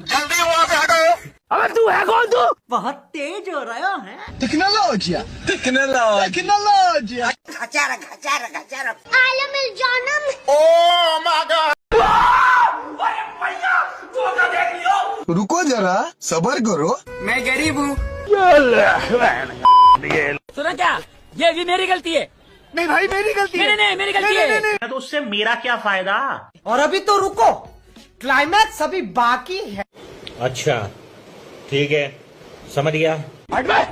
जल्दी वहाँ से हटो। अबे तू है कौन तू? बहुत तेज हो रहा है। टेक्नोलॉजिया टेक्नोलॉजिया। आलम जानम। Oh my God. रुको जरा सबर करो। मैं गरीब हूँ। सुना क्या? ये भी मेरी गलती है। नहीं भाई मेरी गलती है। नहीं मेरी गलती है। तो उससे मेरा क्या फायदा? और अभी तो रुको, क्लाइमैक्स अभी बाकी है। अच्छा ठीक है, समझ गया।